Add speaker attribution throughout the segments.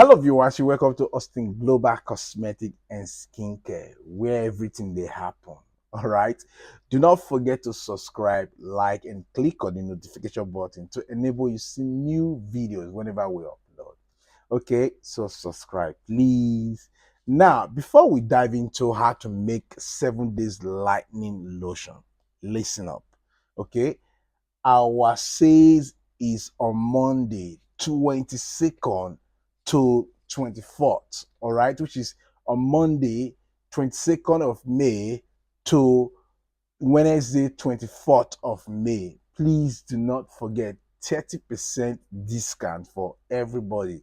Speaker 1: Hello viewers, you welcome to Austin Global Cosmetic and Skincare, where everything they happen. All right. Do not forget to subscribe, like, and click on the notification button to enable you see new videos whenever we upload. Okay, so subscribe, please. Now, before we dive into how to make 7 days lightning lotion, listen up. Okay, our sales is on Monday, 22nd to 24th, all right, which is on Monday, 22nd of May to Wednesday, 24th of May. Please do not forget 30% discount for everybody.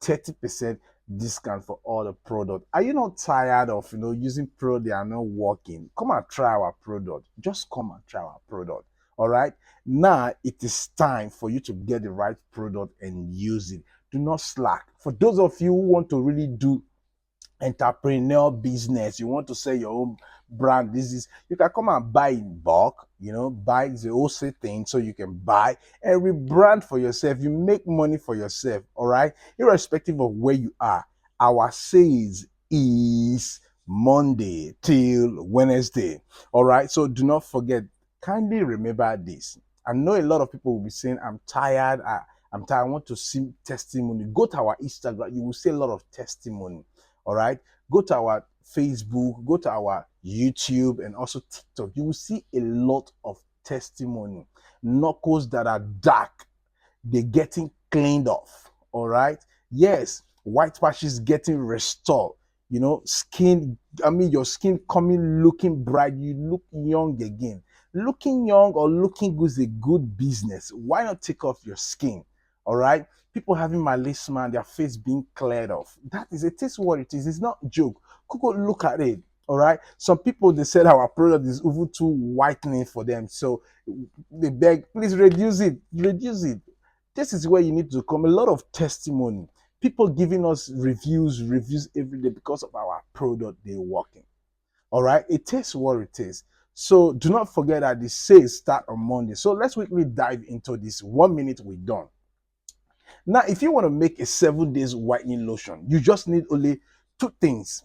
Speaker 1: 30% discount for all the product. Are you not tired of using product that are not working? Come and try our product. Just come and try our product. All right. Now it is time for you to get the right product and use it. Do not slack. For those of you who want to really do entrepreneur business, you want to sell your own brand, this is, you can come and buy in bulk, buy the wholesale thing, so you can buy and rebrand for yourself. You make money for yourself. All right, irrespective of where you are. Our sales is Monday till Wednesday. All right, so do not forget. Kindly remember this. I know a lot of people will be saying, I'm tired, I'm tired, I want to see testimony. Go to our Instagram, you will see a lot of testimony. All right, go to our Facebook, go to our YouTube, and also TikTok. You will see a lot of testimony. Knuckles that are dark, they're getting cleaned off. All right, yes, white patches getting restored. Skin, your skin coming looking bright. You look young again. Looking young or looking good is a good business. Why not take off your skin? All right, people having melasma, their face being cleared off. That is, it is what it is. It's not a joke. Coco, look at it. All right, some people, they said our product is even too whitening for them, so they beg, please reduce it, reduce it. This is where you need to come. A lot of testimony, people giving us reviews every day because of our product. They're working. All right, it is what it is. So do not forget that the sales start on Monday. So let's quickly dive into this. 1 minute, we're done. Now, if you want to make a 7 days whitening lotion, you just need only two things.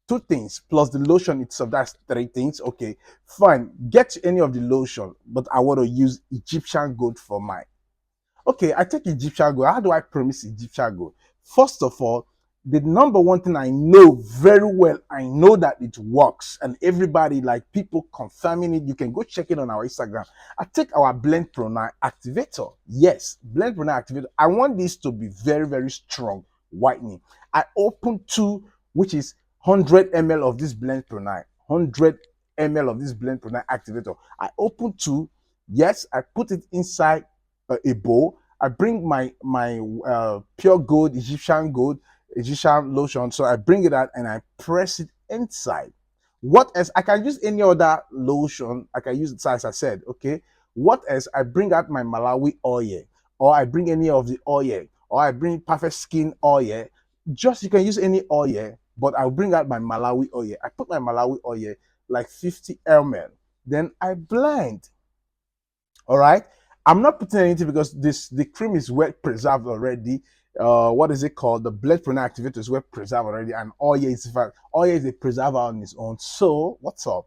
Speaker 1: Two things plus the lotion itself. That's three things. Okay, fine. Get any of the lotion, but I want to use Egyptian gold for mine. Okay, I take Egyptian gold. How do I promise Egyptian gold? First of all, the number one thing I know very well, I know that it works, and everybody, like people confirming it. You can go check it on our Instagram. I take our Blend Pro 9 activator. Yes, Blend Pro 9 activator. I want this to be very, very strong whitening. I open two, which is 100 ml of this Blend Pro 9. 100 ml of this Blend Pro 9 activator. I open two. Yes, I put it inside a bowl. I bring my pure gold, Egyptian lotion. So I bring it out and I press it inside. What else? I can use any other lotion. I can use it, as I said. Okay. What else? I bring out my Malawi oil, or I bring any of the oil, or I bring Perfect Skin oil. Just, you can use any oil, but I'll bring out my Malawi oil. I put my Malawi oil like 50 ml. Then I blend. All right, I'm not putting anything because the cream is well preserved already. What is it called? The blood pronounced activator is well preserved already, and oil is a preserver on its own. So what's up?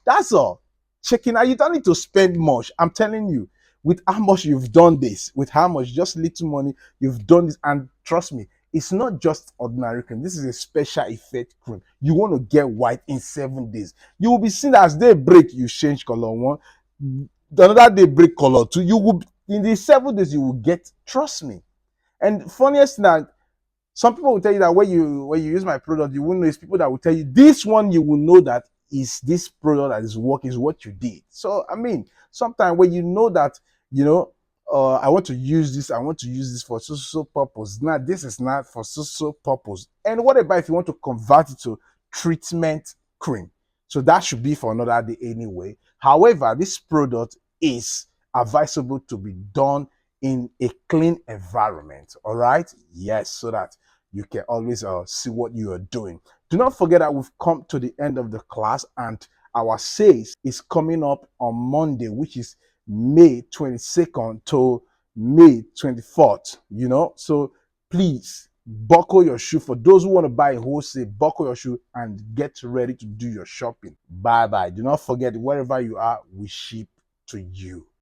Speaker 1: That's all. Checking out, you don't need to spend much. I'm telling you, with how much you've done this, with how much, just little money, you've done this. And trust me, it's not just ordinary cream. This is a special effect cream. You want to get white in 7 days. You will be seen as they break, you change color one. The another day break color two. You will, in the 7 days, you will get, trust me. And funniest thing, that some people will tell you that when you use my product, you won't know. It's people that will tell you this one, you will know that is this product that is working, is what you did. So I mean, sometimes when you know that, I want to use this, I want to use this for so purpose. Now this is not for so purpose. And what about if you want to convert it to treatment cream? So that should be for another day anyway. However, this product is advisable to be done in a clean environment. All right, yes, so that you can always see what you are doing. Do not forget that we've come to the end of the class, and our sales is coming up on Monday, which is May 22nd to May 24th. So please Buckle your shoe. For those who want to buy wholesale, buckle your shoe and get ready to do your shopping. Bye bye. Do not forget, wherever you are, we ship to you.